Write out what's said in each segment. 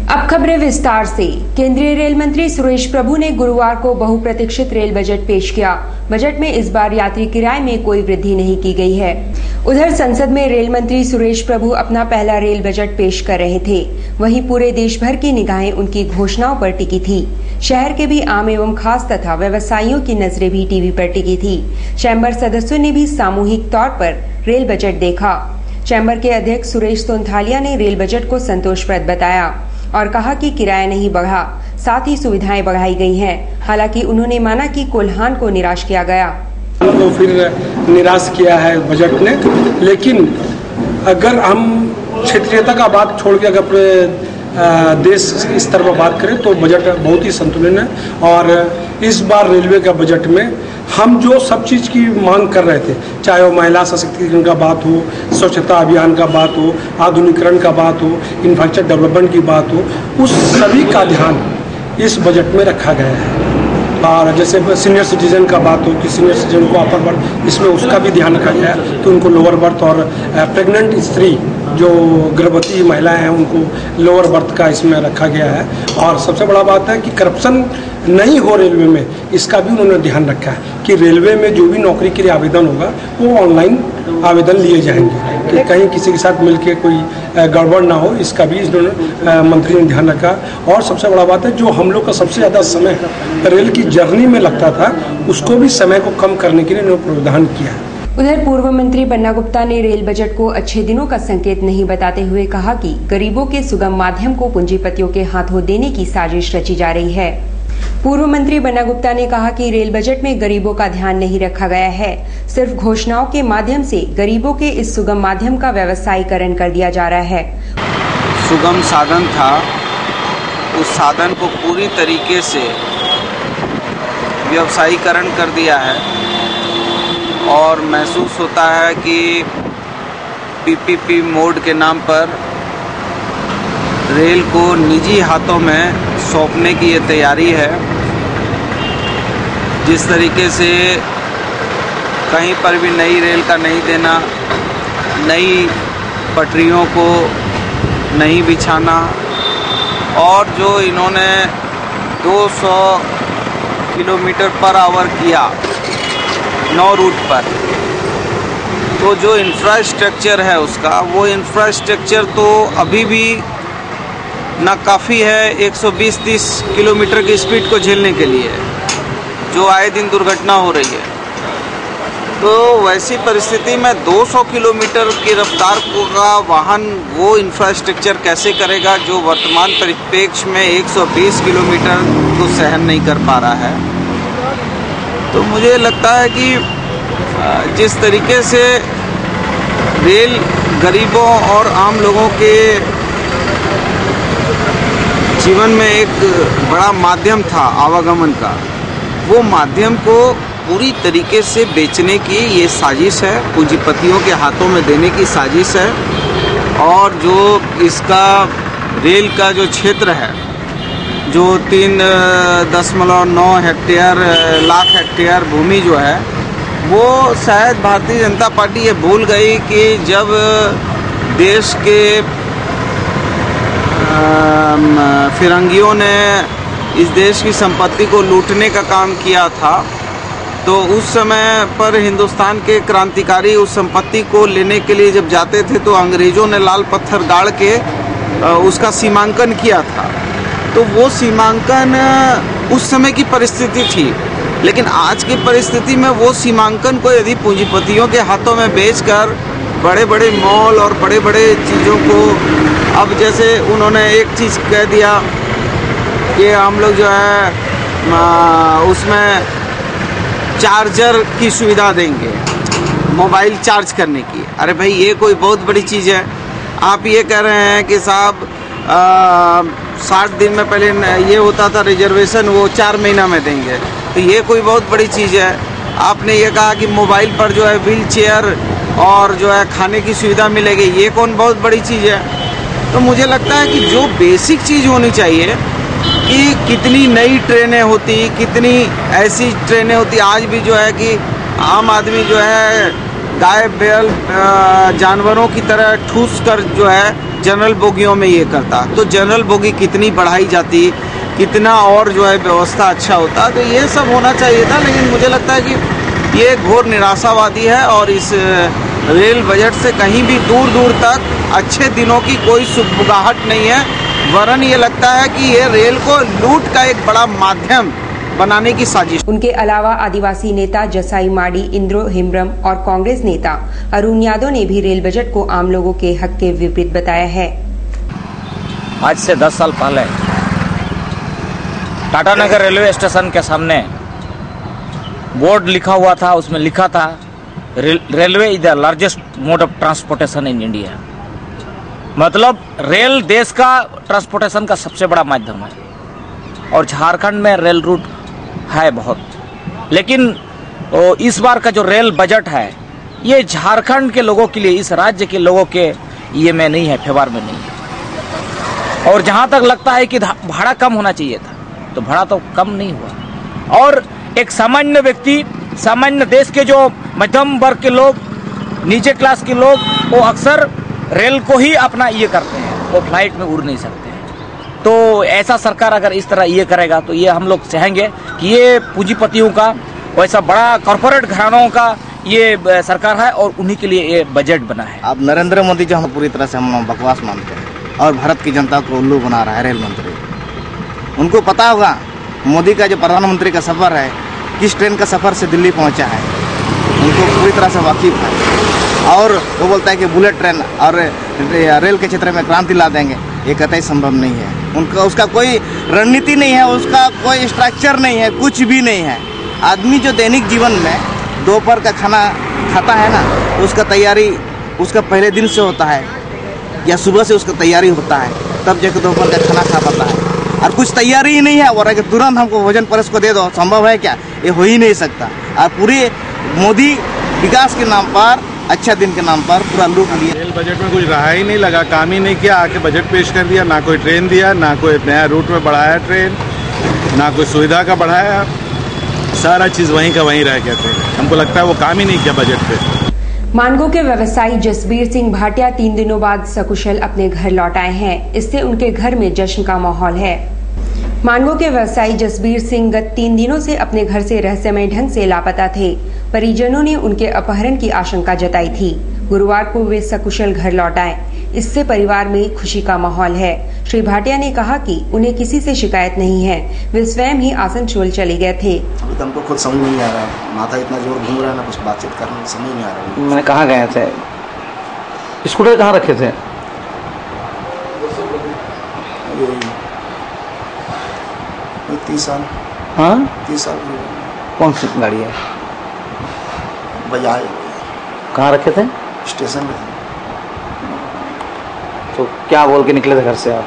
अब खबरें विस्तार से। केंद्रीय रेल मंत्री सुरेश प्रभु ने गुरुवार को बहुप्रतीक्षित रेल बजट पेश किया। बजट में इस बार यात्री किराए में कोई वृद्धि नहीं की गई है। उधर संसद में रेल मंत्री सुरेश प्रभु अपना पहला रेल बजट पेश कर रहे थे। वहीं पूरे देश भर की निगाहें उनकी घोषणाओं पर टिकी थी। शहर के भी आम एवं खास तथा व्यवसायियों की नजरें भी टीवी पर टिकी थी। चैम्बर सदस्यों ने भी सामूहिक तौर पर रेल बजट देखा। चैम्बर के अध्यक्ष सुरेश सोनथालिया ने रेल बजट को संतोषप्रद बताया और कहा कि किराया नहीं बढ़ा, साथ ही सुविधाएं बढ़ाई गई हैं। हालांकि उन्होंने माना कि कोल्हान को निराश किया गया। तो फिर निराश किया है बजट ने, लेकिन अगर हम क्षेत्रीयता का बात छोड़ के अगर पूरे देश स्तर पर बात करें तो बजट बहुत ही संतुलित है। और इस बार रेलवे का बजट में हम जो सब चीज़ की मांग कर रहे थे, चाहे वो महिला सशक्तिकरण का बात हो, स्वच्छता अभियान का बात हो, आधुनिकीकरण का बात हो, इंफ्रास्ट्रक्चर डेवलपमेंट की बात हो, उस सभी का ध्यान इस बजट में रखा गया है। और जैसे सीनियर सिटीजन का बात हो कि सीनियर सिटीजन को अपर बर्थ, इसमें उसका भी ध्यान रखा गया है कि उनको लोअर बर्थ, और प्रेग्नेंट स्त्री जो गर्भवती महिलाएं हैं उनको लोअर बर्थ का इसमें रखा गया है। और सबसे बड़ा बात है कि करप्शन नहीं हो रेलवे में, इसका भी उन्होंने ध्यान रखा है कि रेलवे में जो भी नौकरी के लिए आवेदन होगा वो ऑनलाइन आवेदन लिए जाएंगे, कि कहीं किसी के साथ मिलके कोई गड़बड़ ना हो, इसका भी इन्होंने मंत्री ने ध्यान रखा। और सबसे बड़ा बात है, जो हम लोग का सबसे ज़्यादा समय रेल की जर्नी में लगता था, उसको भी समय को कम करने के लिए इन्होंने प्रावधान किया है। उधर पूर्व मंत्री बन्ना गुप्ता ने रेल बजट को अच्छे दिनों का संकेत नहीं बताते हुए कहा कि गरीबों के सुगम माध्यम को पूंजीपतियों के हाथों देने की साजिश रची जा रही है। पूर्व मंत्री बन्ना गुप्ता ने कहा कि रेल बजट में गरीबों का ध्यान नहीं रखा गया है। सिर्फ घोषणाओं के माध्यम से गरीबों के इस सुगम माध्यम का व्यवसायीकरण कर दिया जा रहा है। सुगम साधन था, उस साधन को पूरी तरीके से व्यवसायीकरण कर दिया है और महसूस होता है कि पीपीपी मोड के नाम पर रेल को निजी हाथों में सौंपने की ये तैयारी है। जिस तरीके से कहीं पर भी नई रेल का नहीं देना, नई पटरियों को नहीं बिछाना, और जो इन्होंने 200 किलोमीटर पर आवर किया 9 रूट पर, तो जो इंफ्रास्ट्रक्चर है उसका, वो इंफ्रास्ट्रक्चर तो अभी भी ना काफ़ी है 120-30 किलोमीटर की स्पीड को झेलने के लिए, जो आए दिन दुर्घटना हो रही है। तो वैसी परिस्थिति में 200 किलोमीटर की रफ्तार का वाहन वो इंफ्रास्ट्रक्चर कैसे करेगा जो वर्तमान परिप्रेक्ष्य में 120 किलोमीटर को सहन नहीं कर पा रहा है। तो मुझे लगता है कि जिस तरीके से रेल गरीबों और आम लोगों के जीवन में एक बड़ा माध्यम था आवागमन का, वो माध्यम को पूरी तरीके से बेचने की ये साजिश है, पूंजीपतियों के हाथों में देने की साजिश है। और जो इसका रेल का जो क्षेत्र है, जो 3.9 लाख हेक्टेयर भूमि जो है, वो शायद भारतीय जनता पार्टी ये भूल गई कि जब देश के फिरंगियों ने इस देश की संपत्ति को लूटने का काम किया था, तो उस समय पर हिंदुस्तान के क्रांतिकारी उस संपत्ति को लेने के लिए जब जाते थे तो अंग्रेज़ों ने लाल पत्थर गाड़ के उसका सीमांकन किया था। तो वो सीमांकन उस समय की परिस्थिति थी, लेकिन आज की परिस्थिति में वो सीमांकन को यदि पूंजीपतियों के हाथों में बेचकर बड़े बड़े मॉल और बड़े बड़े चीज़ों को, अब जैसे उन्होंने एक चीज़ कह दिया कि हम लोग जो है उसमें चार्जर की सुविधा देंगे, मोबाइल चार्ज करने की। अरे भाई, ये कोई बहुत बड़ी चीज़ है? आप ये कह रहे हैं कि साहब 60 दिन में पहले ये होता था रिजर्वेशन, वो 4 महीना में देंगे, तो ये कोई बहुत बड़ी चीज़ है? आपने ये कहा कि मोबाइल पर जो है व्हील चेयर और जो है खाने की सुविधा मिलेगी, ये कौन बहुत बड़ी चीज़ है? तो मुझे लगता है कि जो बेसिक चीज़ होनी चाहिए कि कितनी नई ट्रेनें होती, कितनी ऐसी ट्रेनें होती, आज भी जो है कि आम आदमी जो है गाय बैल जानवरों की तरह ठूस कर जो है जनरल बोगियों में ये करता, तो जनरल बोगी कितनी बढ़ाई जाती, कितना और जो है व्यवस्था अच्छा होता। तो ये सब होना चाहिए था, लेकिन मुझे लगता है कि ये घोर निराशावादी है और इस रेल बजट से कहीं भी दूर दूर तक अच्छे दिनों की कोई सुगबुगाहट नहीं है, वरन ये लगता है कि ये रेल को लूट का एक बड़ा माध्यम बनाने की साजिश। उनके अलावा आदिवासी नेता जसाई माडी, इंद्रो हेम्ब्रम और कांग्रेस नेता अरुण यादव ने भी रेल बजट को आम लोगों के हक के विपरीत बताया है। आज से 10 साल पहले टाटानगर रेलवे स्टेशन के सामने बोर्ड लिखा हुआ था, उसमें लिखा था railway is the largest mode of transportation in India. मतलब रेल देश का ट्रांसपोर्टेशन का सबसे बड़ा माध्यम है और झारखंड में रेल रूट है बहुत, लेकिन इस बार का जो रेल बजट है ये झारखंड के लोगों के लिए, इस राज्य के लोगों के ये में नहीं है, फेवर में नहीं है। और जहां तक लगता है कि भाड़ा कम होना चाहिए था, तो भाड़ा तो कम नहीं हुआ। और एक सामान्य व्यक्ति, सामान्य देश के जो मध्यम वर्ग के लोग, नीचे क्लास के लोग, वो अक्सर रेल को ही अपना ये करते हैं, वो फ्लाइट में उड़ नहीं सकते। तो ऐसा सरकार अगर इस तरह ये करेगा तो ये हम लोग चाहेंगे कि ये पूंजीपतियों का, वैसा बड़ा कॉर्पोरेट घरानों का ये सरकार है और उन्हीं के लिए ये बजट बना है। अब नरेंद्र मोदी जो हम पूरी तरह से हम बकवास मानते हैं और भारत की जनता को उल्लू बना रहा है रेल मंत्री। उनको पता होगा मोदी का जो प्रधानमंत्री का सफ़र है, किस ट्रेन का सफ़र से दिल्ली पहुंचा है, उनको पूरी तरह से वाकिफ है। और वो बोलता है कि बुलेट ट्रेन और रेल के क्षेत्र में क्रांति ला देंगे, ये कतई संभव नहीं है। उनका उसका कोई रणनीति नहीं है, उसका कोई स्ट्रक्चर नहीं है, कुछ भी नहीं है। आदमी जो दैनिक जीवन में दोपहर का खाना खाता है ना, उसका तैयारी उसका पहले दिन से होता है या सुबह से उसका तैयारी होता है, तब जाकर दोपहर का खाना खा पाता है। और कुछ तैयारी ही नहीं है, और अगर तुरंत हमको भोजन परस को दे दो, संभव है क्या? ये हो ही नहीं सकता। और पूरे मोदी विकास के नाम पर, अच्छा दिन के नाम पर पूरा लूट लिया। रेल बजट में कुछ रहा ही नहीं, लगा काम ही नहीं किया, आके बजट पेश कर दिया, ना कोई ट्रेन दिया, ना कोई नया रूट में बढ़ाया ट्रेन, ना कोई सुविधा का बढ़ाया, सारा चीज़ वहीं का वहीं रह गया थे। हमको लगता है वो काम ही नहीं किया बजट पे। मानगो के व्यवसायी जसबीर सिंह भाटिया 3 दिनों बाद सकुशल अपने घर लौट आए हैं। इससे उनके घर में जश्न का माहौल है। मानगो के व्यवसायी जसबीर सिंह गत 3 दिनों से अपने घर से रहस्यमय ढंग से लापता थे। परिजनों ने उनके अपहरण की आशंका जताई थी। गुरुवार को वे सकुशल घर लौट आए। इससे परिवार में खुशी का माहौल है। श्री भाटिया ने कहा कि उन्हें किसी से शिकायत नहीं है, वे स्वयं ही आसनसोल चले गए थे। हमको खुद समझ नहीं आ रहा, माथा इतना जोर घूम रहा है ना, कुछ बातचीत करने समझ नहीं आ रहा। मैंने कहाँ गए थे? स्कूटर कहाँ रखे थे? 30 साल। हाँ, 30 साल। कौन सी गाड़ी है? बजाज। कहाँ रखे थे? स्टेशन में। तो क्या बोल के निकले थे घर से आप?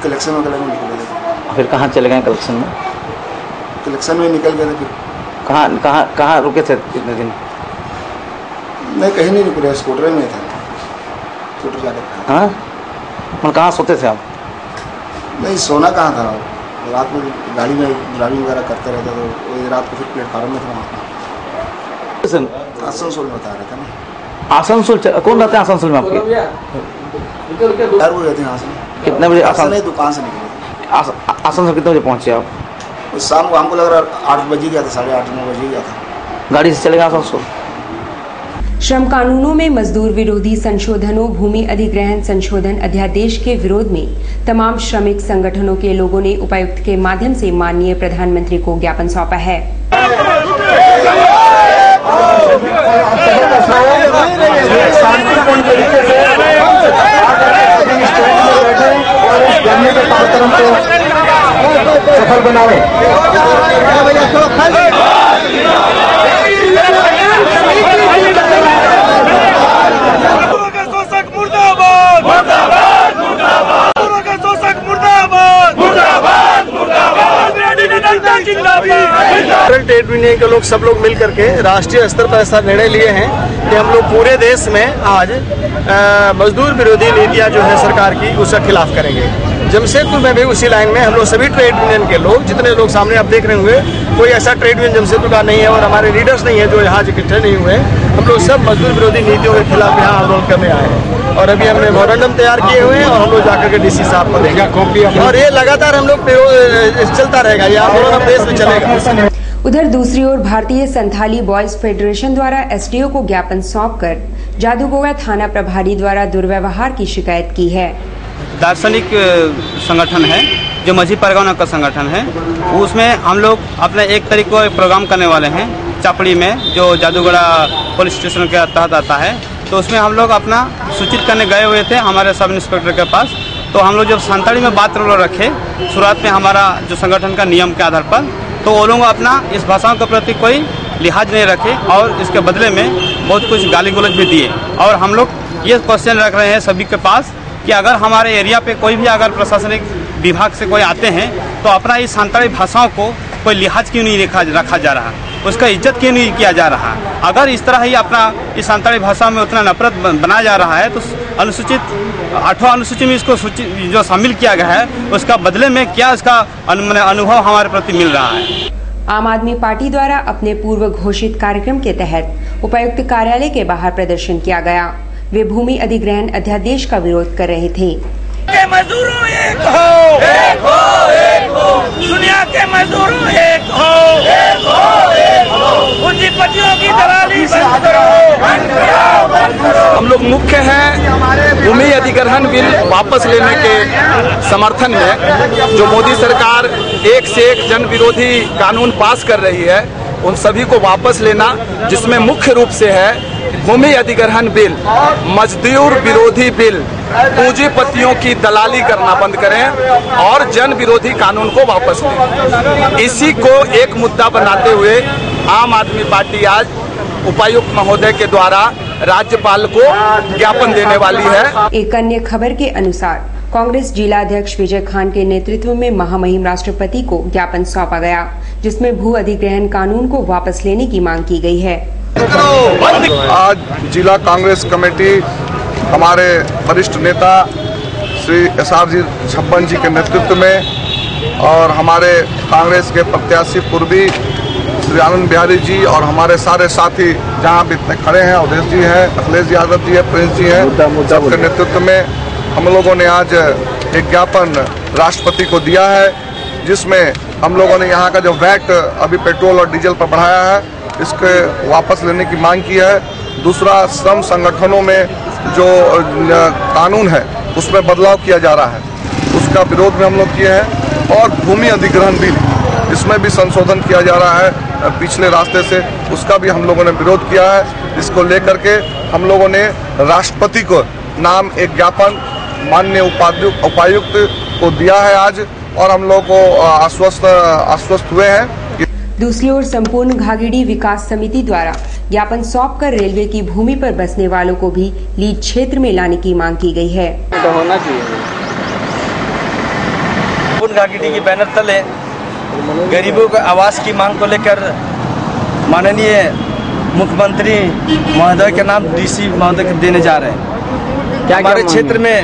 कलेक्शन में निकले थे। फिर कहाँ चले गए कलेक्शन में? कलेक्शन में निकल गए थे। फिर कहाँ रुके थे कितने दिन? नहीं, कहीं नहीं रुके, स्कूटर में था। स्कूटर जाकर। हाँ, मतलब कहाँ सोते थे आप? नहीं, सोना कहाँ था, रात में गाड़ी में ड्राइविंग वगैरह करते रहते, तो रात को फिर प्लेटफार्म में था। आसनसोल में बता रहे थे ना। आसनसोल कौन रहते हैं आसनसोल में आपके? यार वो रहते हैं आसन। कितने बजे? दुकान से निकले। आसनसोल कितने बजे पहुँचे आप? शाम को हमको लग रहा 8 बजे गया था, 8:30-9 बजे गया था। गाड़ी से चले गए आसनसोल? श्रम कानूनों में मजदूर विरोधी संशोधनों, भूमि अधिग्रहण संशोधन अध्यादेश के विरोध में तमाम श्रमिक संगठनों के लोगों ने उपायुक्त के माध्यम से माननीय प्रधानमंत्री को ज्ञापन सौंपा है। सफल बनावे। ट्रेड यूनियन के लोग सब लोग मिल करके राष्ट्रीय स्तर पर ऐसा निर्णय लिए हैं कि हम लोग पूरे देश में आज मजदूर विरोधी नीतियां जो है सरकार की, उसका खिलाफ करेंगे। जमशेदपुर में भी उसी लाइन में हम लोग सभी ट्रेड यूनियन के लोग, जितने लोग सामने आप देख रहे होंगे, कोई ऐसा ट्रेड यूनियन जमशेदपुर का नहीं है और हमारे लीडर्स नहीं है जो यहाँ इकट्ठे नहीं हुए। हम लोग सब मजदूर विरोधी नीतियों के खिलाफ यहाँ आंदोलन करने आए हैं और अभी हमने मेमोरेंडम तैयार किए हुए हैं और हम लोग जाकर के DC साहब को देंगे और ये लगातार हम लोग चलता रहेगा, ये आंदोलन देश में चलेगा। उधर दूसरी ओर भारतीय संथाली बॉयज फेडरेशन द्वारा SDO को ज्ञापन सौंपकर जादूगोगा थाना प्रभारी द्वारा दुर्व्यवहार की शिकायत की है। दार्शनिक संगठन है जो माझी परगना का संगठन है, उसमें हम लोग अपने 1 तारीख को एक प्रोग्राम करने वाले हैं चापड़ी में, जो जादूगोड़ा पुलिस स्टेशन के तहत आता है। तो उसमें हम लोग अपना सूचित करने गए हुए थे हमारे सब इंस्पेक्टर के पास। तो हम लोग जब संताड़ी में बात रखे शुरुआत में हमारा जो संगठन का नियम के आधार पर, तो वो लोग अपना इस भाषाओं के प्रति कोई लिहाज नहीं रखे और इसके बदले में बहुत कुछ गाली गलौज भी दिए। और हम लोग ये क्वेश्चन रख रहे हैं सभी के पास कि अगर हमारे एरिया पे कोई भी अगर प्रशासनिक विभाग से कोई आते हैं तो अपना इस संताड़ी भाषाओं को कोई लिहाज क्यों नहीं रखा जा रहा, उसका इज्जत क्यों नहीं किया जा रहा। अगर इस तरह ही अपना इस संताड़ी भाषा में उतना नफरत बनाया जा रहा है तो अनुसूचित 8वां अनुसूची में इसको जो शामिल किया गया है उसका बदले में क्या इसका अनुभव हमारे प्रति मिल रहा है। आम आदमी पार्टी द्वारा अपने पूर्व घोषित कार्यक्रम के तहत उपायुक्त कार्यालय के बाहर प्रदर्शन किया गया। वे भूमि अधिग्रहण अध्यादेश का विरोध कर रहे थे। मजदूरों एक हो, एक हो, एक हो। दुनिया के मजदूरों एक हो, एक हो, एक हो। पूंजीपतियों की दलाली बंद करो, बंद करो, बंद करो। हम लोग मुख्य हैं भूमि अधिग्रहण बिल वापस लेने के समर्थन में। जो मोदी सरकार एक से एक जन विरोधी कानून पास कर रही है उन सभी को वापस लेना, जिसमें मुख्य रूप से है भूमि अधिग्रहण बिल, मजदूर विरोधी बिल, पूंजीपतियों की दलाली करना बंद करें और जन विरोधी कानून को वापस लें। इसी को एक मुद्दा बनाते हुए आम आदमी पार्टी आज उपायुक्त महोदय के द्वारा राज्यपाल को ज्ञापन देने वाली है। एक अन्य खबर के अनुसार कांग्रेस जिला अध्यक्ष विजय खान के नेतृत्व में महामहिम राष्ट्रपति को ज्ञापन सौंपा गया, जिसमें भू अधिग्रहण कानून को वापस लेने की मांग की गई है। आज जिला कांग्रेस कमेटी हमारे वरिष्ठ नेता श्री SR जी छब्बन जी के नेतृत्व में और हमारे कांग्रेस के प्रत्याशी पूर्वी श्री आनंद बिहारी जी और हमारे सारे साथी जहां भी खड़े हैं, अवधेश जी हैं, अखिलेश यादव जी है, प्रिंस जी हैं, सबके नेतृत्व में हम लोगों ने आज एक ज्ञापन राष्ट्रपति को दिया है, जिसमें हम लोगों ने यहाँ का जो वैट अभी पेट्रोल और डीजल पर बढ़ाया है इसके वापस लेने की मांग की है। दूसरा, श्रम संगठनों में जो कानून है उसमें बदलाव किया जा रहा है, उसका विरोध में हम लोग किए हैं। और भूमि अधिग्रहण बिल, इसमें भी संशोधन किया जा रहा है पिछले रास्ते से, उसका भी हम लोगों ने विरोध किया है। इसको लेकर के हम लोगों ने राष्ट्रपति को नाम एक ज्ञापन माननीय उपायुक्त को दिया है आज, और हम लोग को आश्वस्त हुए हैं। दूसरी ओर संपूर्ण घाघिड़ी विकास समिति द्वारा ज्ञापन सौंपकर रेलवे की भूमि पर बसने वालों को भी लीज क्षेत्र में लाने की मांग की गई है। तो होना चाहिए। संपूर्ण घाघिड़ी के बैनर तले गरीबों के आवास की मांग को लेकर माननीय मुख्यमंत्री महोदय के नाम DC महोदय को देने जा रहे हैं। हमारे क्षेत्र में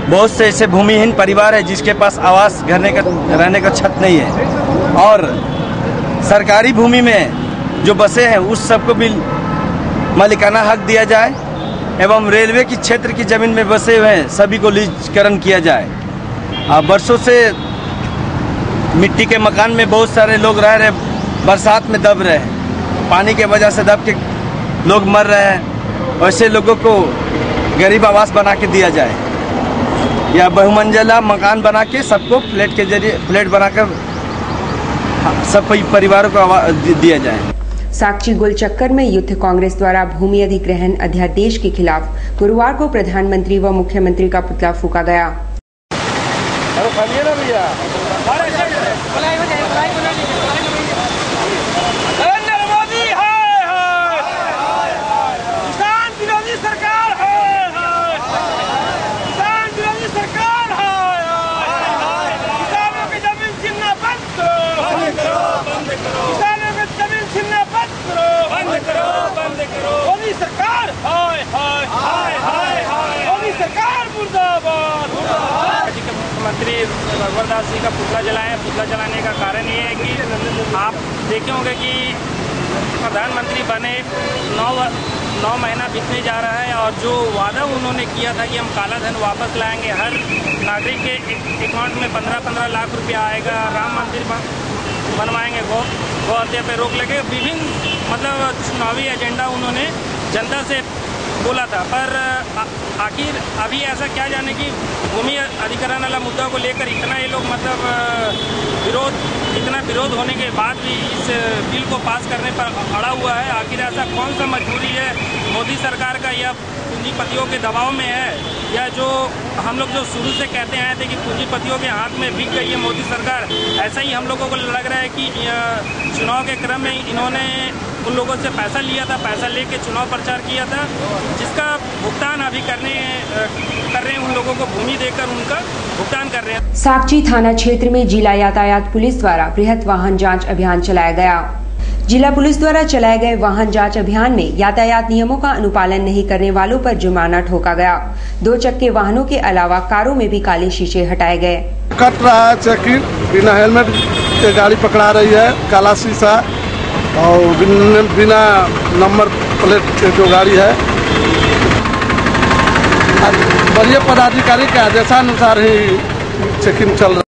बहुत से ऐसे भूमिहीन परिवार है जिसके पास आवास रहने का छत नहीं है, और सरकारी भूमि में जो बसे हैं उस सबको भी मालिकाना हक दिया जाए एवं रेलवे की क्षेत्र की जमीन में बसे हुए हैं सभी को लीजकरण किया जाए। बरसों से मिट्टी के मकान में बहुत सारे लोग रह रहे, बरसात में दब रहे हैं, पानी के वजह से दब के लोग मर रहे हैं। वैसे लोगों को गरीब आवास बना के दिया जाए या बहुमंजिला मकान बना के सबको फ्लैट के जरिए फ्लैट बनाकर सब परिवारों को दिया जाए। साक्षी गोलचक्कर में यूथ कांग्रेस द्वारा भूमि अधिग्रहण अध्यादेश के खिलाफ गुरुवार को प्रधानमंत्री व मुख्यमंत्री का पुतला फूंका गया। मंत्री रघुवर दास जी का पुतला जलाए। पुतला जलाने का कारण ये है कि आप देखे होंगे कि प्रधानमंत्री बने 9 महीना बीतने जा रहा है और जो वादा उन्होंने किया था कि हम काला धन वापस लाएंगे, हर नागरिक के अकाउंट में 15-15 लाख रुपया आएगा, राम मंदिर बनवाएंगे, गौ हत्या पे रोक लगे, विभिन्न मतलब चुनावी एजेंडा उन्होंने जनता से बोला था। पर आखिर अभी ऐसा क्या जाने कि भूमि अधिग्रहण वाला मुद्दा को लेकर इतना ये लोग मतलब इतना विरोध होने के बाद भी इस बिल को पास करने पर अड़ा हुआ है। आखिर ऐसा कौन सा मजबूरी है मोदी सरकार का, या पूंजीपतियों के दबाव में है, या जो हम लोग जो शुरू से कहते आए थे कि पूंजीपतियों के हाथ में बिक गई है मोदी सरकार, ऐसा ही हम लोगों को लग रहा है कि चुनाव के क्रम में इन्होंने उन लोगों से पैसा लिया था, पैसा लेके चुनाव प्रचार किया था, जिसका भुगतान अभी कर रहे हैं, उन लोगों को भूमि देकर उनका भुगतान कर रहे हैं। साकची थाना क्षेत्र में जिला यातायात पुलिस द्वारा बृहत वाहन जांच अभियान चलाया गया। जिला पुलिस द्वारा चलाए गए वाहन जांच अभियान में यातायात नियमों का अनुपालन नहीं करने वालों पर जुर्माना ठोका गया। 2 चक्के वाहनों के अलावा कारों में भी काले शीशे हटाए गए। कट रहा है चेकिंग, बिना हेलमेट के गाड़ी पकड़ा रही है, काला शीशा और बिना नंबर प्लेट के जो गाड़ी है, वरीय पदाधिकारी के आदेशानुसार ही चेकिंग चल रहा है।